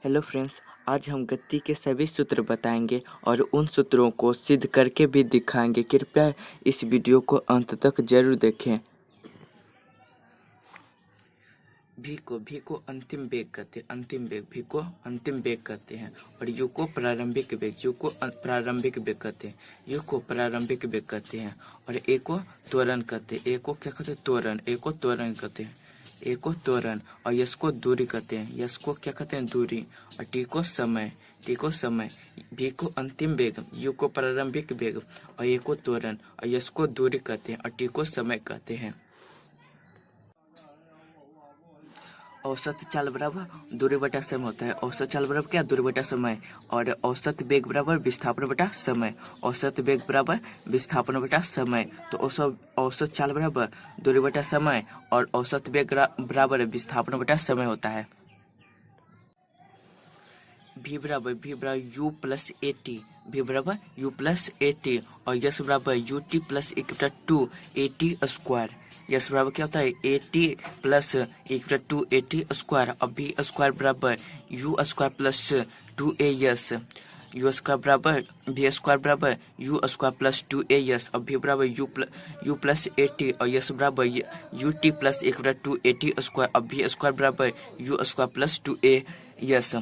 Hello friends, आज हम गति के सभी सूत्र बताएंगे और उन सूत्रों को सिद्ध करके भी दिखाएंगे। कृपया इस वीडियो को अंत तक जरूर देखें। भी को अंतिम वेग कहते हैं। अंतिम वेग भी को अंतिम वेग कहते हैं। और यू को प्रारंभिक वेग, यू को प्रारंभिक वेग कहते हैं। यू को प्रारंभिक वेग कहते हैं। और ए को त्वरण कहते हैं। ए को क्या कहते हैं? त्वरण। ए को त्वरण कहते हैं। ए को त्वरण। और यश को दूरी कहते हैं। यश को क्या कहते हैं? दूरी। और टी को समय। टी को समय। भी को अंतिम वेग, यू को प्रारंभिक वेग, और ए को त्वरण, और यश को दूरी कहते हैं, और टी को समय कहते हैं। औसत चाल बराबर दूरी बटा समय होता है। औसत चाल बराबर क्या? दूरी बटा समय। और औसत वेग बराबर विस्थापन बटा समय। औसत वेग बराबर विस्थापन बटा समय। तो औसत चाल बराबर दूरी बटा समय और औसत वेग बराबर विस्थापन बटा समय होता है। भी बराबर यू प्लस ए टी। भी बराबर यू प्लस ए टी। और यस बराबर यू टी प्लस एक बटा two a t square. S बराबर क्या होता है? ए टी प्लस एक बटा टू ए टी स्क्वायर। अब भी स्क्वायर बराबर you square plus two A yes. You square बराबर भी स्क्वायर बराबर you square plus two A yes. अब भी बराबर यू प्लस ए टी। और यस बराबर यू टी प्लस एक बटा टू ए टी स्क्वायर। अब भी स्क्वायर बराबर you square plus two A yes.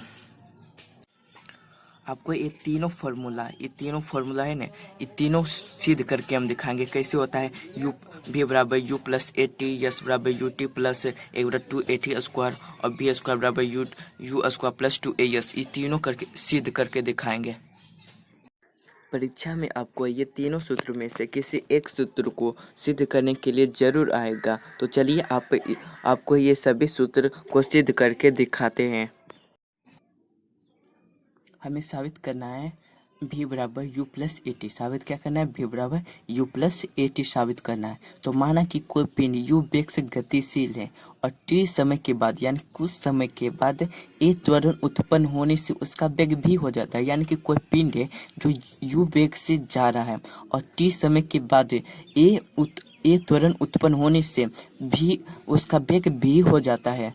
आपको ये तीनों फार्मूला है ना, ये तीनों सिद्ध करके हम दिखाएंगे कैसे होता है। यू भी बराबर u plus a T, yes बराबर यू टी प्लस एक बटा टू ए टी स्क्वायर, और बी स्क्वायर बराबर you square plus two A yes. ये तीनों करके सिद्ध करके दिखाएंगे। परीक्षा में आपको ये तीनों सूत्रों में से किसी एक सूत्र को सिद्ध करने के लिए जरूर आएगा। तो चलिए आपको ये सभी सूत्र को सिद्ध करके दिखाते हैं। हमें साबित करना है भी बराबर यू प्लस ए टी। साबित क्या करना है? भी बराबर यू प्लस ए टी साबित करना है। तो माना कि कोई पिंड यू वेग से गतिशील है और टी समय के बाद यानी कुछ समय के बाद ए त्वरण उत्पन्न होने से उसका वेग भी हो जाता है। यानी कि कोई पिंड है जो यू वेग से जा रहा है और टी समय के बाद ए त्वरण उत्पन्न होने से भी उसका वेग भी हो जाता है।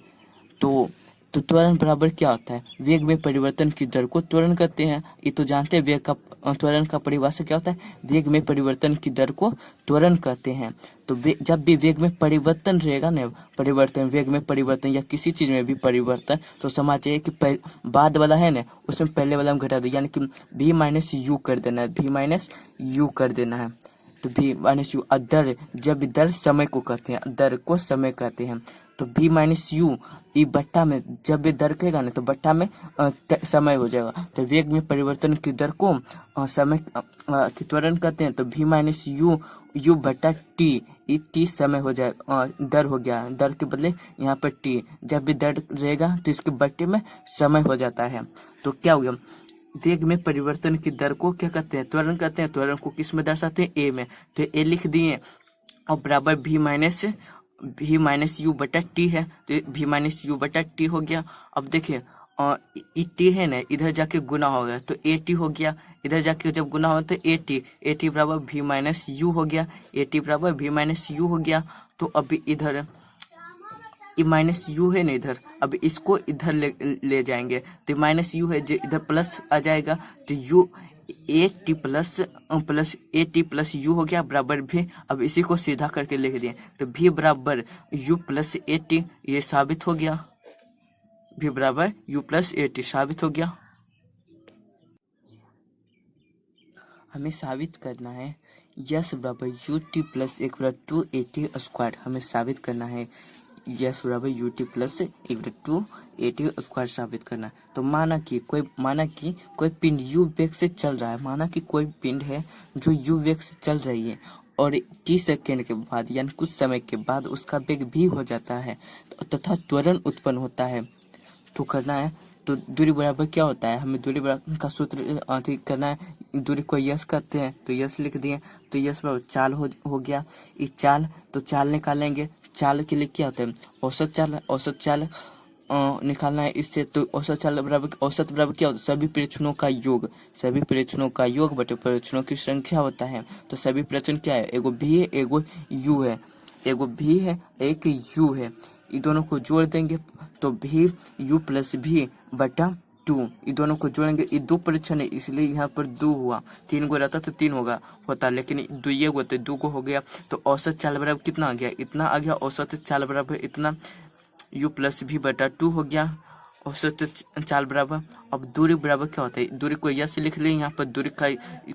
तो त्वरण बराबर क्या होता है? वेग में परिवर्तन की दर को त्वरण कहते हैं। ये तो जानते हैं वेग का त्वरण का परिभाषा क्या होता है? वेग में परिवर्तन की दर को त्वरण कहते हैं। तो जब भी वेग में परिवर्तन रहेगा ना, वेग में परिवर्तन या किसी चीज में भी परिवर्तन, तो समझ चाहिए कि बाद वाला है ना, उसमें पहले वाला हम घटा दे, यानी कि भी माइनस यू कर देना है। भी माइनस यू कर देना है। तो भी माइनस यू। दर, जब दर समय को कहते हैं, दर को समय कहते हैं। तो भी माइनस यू ई बट्टा में, जब भी दर कहेगा ना तो बट्टा में समय हो जाएगा। तो वेग में परिवर्तन की दर को समय की त्वरण कहते हैं। तो भी माइनस यू बट्टा टी, ई टी समय हो जाएगा, दर हो गया। दर के बदले यहाँ पर टी, जब भी दर रहेगा तो इसके बट्टे में समय हो जाता है। तो क्या हो गया? वेग में परिवर्तन की दर को क्या कहते हैं? त्वरण कहते हैं। त्वरण को किस में दर्शाते हैं? ए में। तो ए लिख दिए और बराबर भी माइनस यू बटा टी है। तो भी माइनस यू बटा टी हो गया। अब देखिए टी है ना, इधर जाके गुना हो गया तो ए टी हो गया। इधर जाके जब गुना हो तो ए टी बराबर भी माइनस यू हो गया। ए टी बराबर भी माइनस यू हो गया। तो अभी इधर ये माइनस यू है ना, इधर अब इसको इधर ले जाएंगे तो माइनस यू है, जो इधर प्लस आ जाएगा। तो U A T plus you हो गया बराबर भी। अब इसी को सीधा करके लिख दिए तो भी बराबर यू प्लस ए टी, ये साबित हो गया। भी बराबर यू प्लस ए टी साबित हो गया। हमें साबित करना है यस बराबर यू टी प्लस एक बराबर टू ए टी स्क्वायर। हमें साबित करना है यस बराबर यू टी प्लस एक बटा टू ए टी स्क्वायर साबित करना है। तो माना कि कोई पिंड यू वेग से चल रहा है। माना कि कोई पिंड है जो यू वेग से चल रही है और टी सेकेंड के बाद यानी कुछ समय के बाद उसका वेग भी हो जाता है तथा त्वरण उत्पन्न होता है। तो करना है, तो दूरी बराबर क्या होता है? हमें दूरी बराबर का सूत्र अधिक करना है। दूरी को यस कहते हैं तो यस लिख दिए। तो यस बराबर चाल हो गया। इस चाल, तो चाल निकालेंगे। चाल के लिए क्या होता है? औसत चाल निकालना है इससे। तो औसत बराबर क्या होता है? सभी प्रेक्षणों का योग बटे प्रेक्षणों की संख्या होता है। तो सभी प्रेक्षण क्या है? एगो भी है, एगो यू है। एगो भी है, एक यू है। इन दोनों को जोड़ देंगे तो भी यू प्लस भी बटा टू, ये दोनों को जोड़ेंगे, ये दो परीक्षण है इसलिए यहाँ पर दो हुआ, तीन को रहता तो तीन होता, लेकिन दो ये हुआ तो दो को हो गया। तो औसत चाल बराबर कितना आ गया, इतना आ गया। औसत चाल बराबर इतना, u प्लस भी बटा टू हो गया औसत चाल बराबर। अब दूरी बराबर क्या होता है, दूरी को यस लिख ले, यहाँ पर दूरी का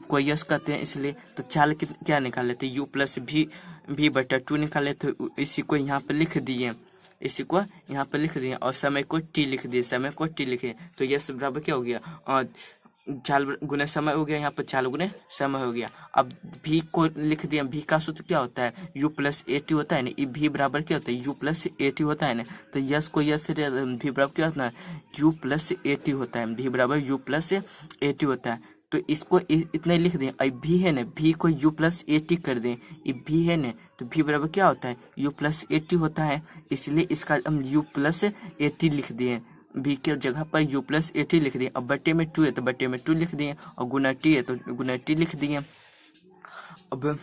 को यस कहते हैं इसलिए। तो चाल क्या निकाल लेते, u प्लस भी बटा टू निकाले, तो इसी को यहाँ पर लिख दिए, इसी को यहाँ पर लिख दिए और समय को t लिख दिए, समय को t लिखे। तो यस बराबर क्या हो गया, और चाल गुने समय हो गया, यहाँ पर चाल गुने समय हो गया। अब भी को लिख दिया, भी का सूत्र क्या होता है, u प्लस ए टी होता है ना, भी बराबर क्या होता है, u प्लस ए टी होता है ना। तो यस को यस से भी बराबर क्या होता है, u प्लस ए टी होता है, भी बराबर u प्लस ए टी होता है। तो इसको इतने लिख दें। अब भी है ना, भी को u प्लस ए टी कर दें, ये भी है ना, तो भी बराबर क्या होता है, u प्लस ए टी होता है, इसलिए इसका हम u प्लस ए टी लिख दिए, भी के जगह पर u प्लस ए टी लिख दिए। अब बट्टे में टू है तो बट्टे में टू लिख दिए, और गुना टी है तो गुना टी लिख दिए। अब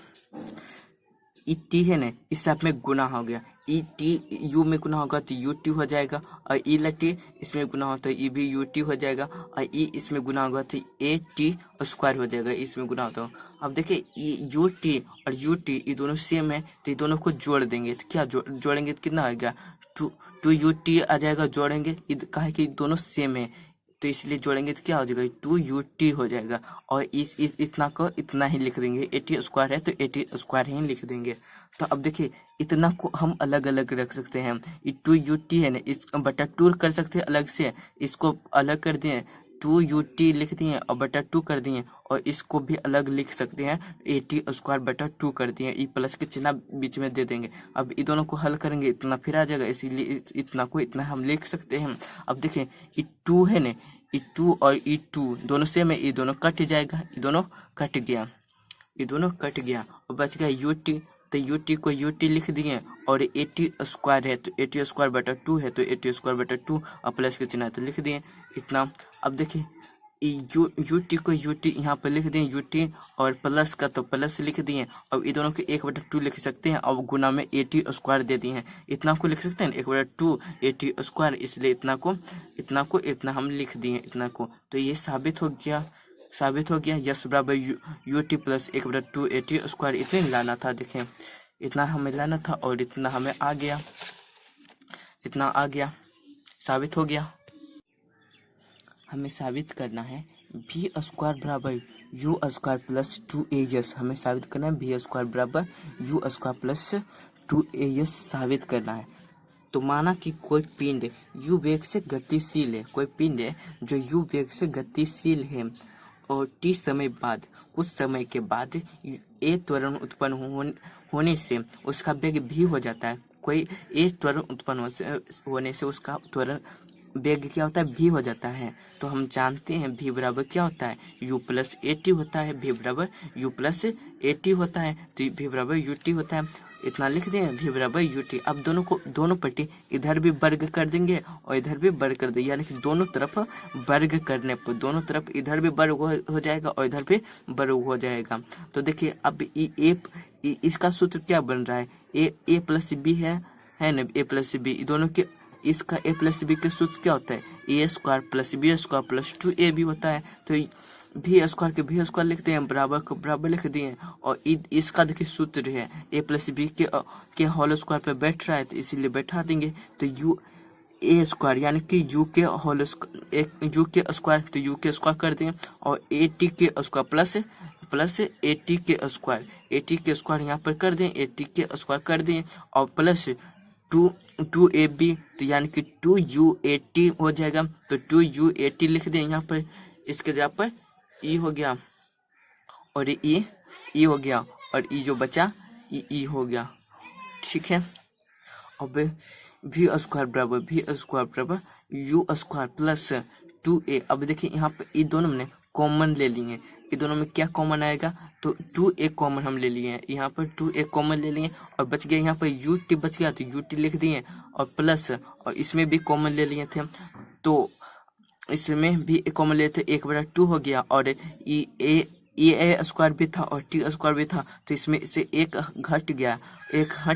ई टी है ना, इस साथ में गुना हो गया, ई टी यू में गुना होगा तो यू टी हो जाएगा, और ई लटी इसमें गुना हो तो ई भी यू टी हो जाएगा, और ई इसमें गुना होगा तो ए टी स्क्वायर हो जाएगा, इसमें गुना होता है। अब देखिए यू टी और यू टी ये दोनों सेम है, तो ये दोनों को जोड़ देंगे, तो क्या जोड़ेंगे तो कितना आएगा, टू यू टी आ जाएगा, जोड़ेंगे कहा है कि दोनों सेम है तो इसलिए जोड़ेंगे तो क्या हो जाएगा, टू यू टी हो जाएगा। और इतना को इतना ही लिख देंगे, ए टी स्क्वायर है तो ए टी स्क्वायर ही लिख देंगे। तो अब देखिए इतना को हम अलग अलग रख सकते हैं, ये टू यू टी है ना, इस बटा टू कर सकते हैं अलग से, इसको अलग कर दिए, टू यू टी लिख दिए और बटा टू कर दिए, और इसको भी अलग लिख सकते हैं, ए टी स्क्वायर बटा टू कर दिए, ई प्लस के चिन्ह बीच में दे देंगे। अब इन दोनों को हल करेंगे, इतना फिर आ जाएगा, इसीलिए इतना को इतना हम लिख सकते हैं। अब देखें ई टू है ना, ई टू और ई टू दोनों सेम है, ये दोनों कट जाएगा, ये दोनों कट गया, ये दोनों कट गया, और बच गया यू टी। तो यू टी को यू टी लिख दिए, और ए टी स्क्वायर है तो ए टी स्क्वायर बटा टू है तो ए टी स्क्वायर बटा टू, और प्लस के चिन्ह तो लिख दिए इतना। अब देखिए यू टी को यू टी यहाँ पर लिख दिए यू टी, और प्लस का तो प्लस लिख दिए, अब ये दोनों को एक बटा टू लिख सकते हैं, और गुना में ए टी स्क्वायर दे दिए हैं, इतना को लिख सकते हैं एक बटा टू ए टी स्क्वायर, इसलिए इतना हम लिख दिए इतना को। तो ये साबित हो गया यस बराबर यू टी प्लस एक बटा टू ए टी स्क्वायर, इतने लाना था। देखें इतना हमें लाना था और इतना हमें आ गया, इतना आ गया, साबित हो गया। हमें साबित करना है भी स्क्वायर बराबर you square plus two A S, हमें साबित करना है भी स्क्वायर बराबर you square plus two A S साबित करना है। तो माना कि कोई पिंड यू वेग से गतिशील है, कोई पिंड है जो यू वेग से गतिशील है, और टी समय बाद, कुछ समय के बाद ए त्वरण उत्पन्न होने से उसका वेग भी हो जाता है। कोई ए त्वरण उत्पन्न होने से उसका त्वरण वेग क्या होता है, भी हो जाता है। तो हम जानते हैं भी बराबर क्या होता है, u प्लस ए टी होता है, भी बराबर u प्लस ए टी होता है, तो भी बराबर यू टी होता है। इतना लिख दें भी बराबर यू टी। अब दोनों पट्टी इधर भी वर्ग कर देंगे और इधर भी वर्ग कर देंगे, यानी कि दोनों तरफ वर्ग करने पर दोनों तरफ इधर भी वर्ग हो जाएगा और इधर भी वर्ग हो जाएगा। तो देखिए अब इसका सूत्र क्या बन रहा है, ए प्लस बी है ना, ए प्लस बी, दोनों के इसका ए प्लस बी के सूत्र क्या होता है, a square plus b square plus two a b होता है। तो भी स्क्वायर के भी स्क्वायर लिखते हैं, बराबर को बराबर लिख दिए, और इसका देखिए सूत्र है ए प्लस बी के होल स्क्वायर पे बैठ रहा है तो इसीलिए बैठा देंगे। तो यू ए स्क्वायर यानी कि यू के होल यू के स्क्वायर, तो यू के स्क्वायर कर दें, और ए टी के स्क्वायर प्लस ए टी के स्क्वायर यहाँ पर कर दें, ए टी के स्क्वायर कर दें, और प्लस टू ए बी, तो यानी कि टू यू ए टी हो जाएगा। तो टू यू ए टी लिख दें यहाँ पर, इसके जगह पर ई हो गया, और ई हो गया, और ई जो बचा ई हो गया, ठीक है। अब भी स्क्वायर बराबर यू स्क्वायर प्लस टू ए। अब देखिए यहाँ पर ये दोनों ने कॉमन ले लिए, ये दोनों में क्या कॉमन आएगा, तो टू ए कॉमन हम ले लिए हैं, यहाँ पर टू ए कॉमन ले लिए, और बच गया यहाँ पर यू टी बच गया, तो यू टी लिख दिए, और प्लस, और इसमें भी कॉमन ले लिए थे, तो इसमें भी कॉमन ले थे, एक बटा टू हो गया, और ए स्क्वायर भी था और टी स्क्वायर भी था, तो इसमें से एक हट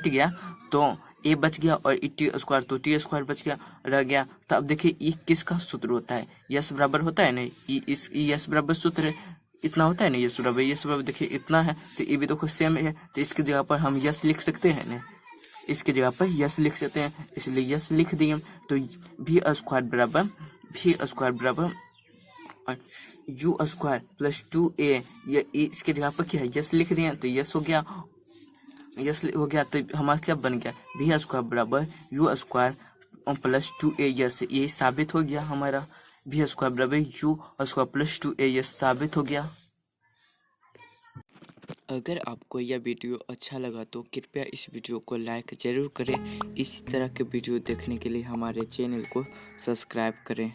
गया, तो ए बच गया और टी स्क्वायर, तो टी स्क्वायर बच गया, रह गया। तो अब देखिए ई किसका सूत्र होता है, यस बराबर होता है ना, इस यस बराबर सूत्र इतना होता है ना, यस बराबर देखिए इतना है, तो ये भी देखो सेम है, तो इसकी जगह पर हम यस लिख सकते हैं ना, इसकी जगह पर यस लिख सकते हैं, इसलिए यस लिख दिए। तो भी स्क्वायर बराबर यू स्क्वायर प्लस 2a, ये इसके जगह पर क्या है, यस लिख दिए, तो यस हो गया, तो हमारा क्या बन गया, भी स्क्वायर बराबर you square plus 2a, yes ये साबित हो गया हमारा, भी स्क्वायर बराबर you square plus 2a, yes साबित हो गया। अगर आपको यह वीडियो अच्छा लगा तो कृपया इस वीडियो को लाइक ज़रूर करें। इसी तरह के वीडियो देखने के लिए हमारे चैनल को सब्सक्राइब करें।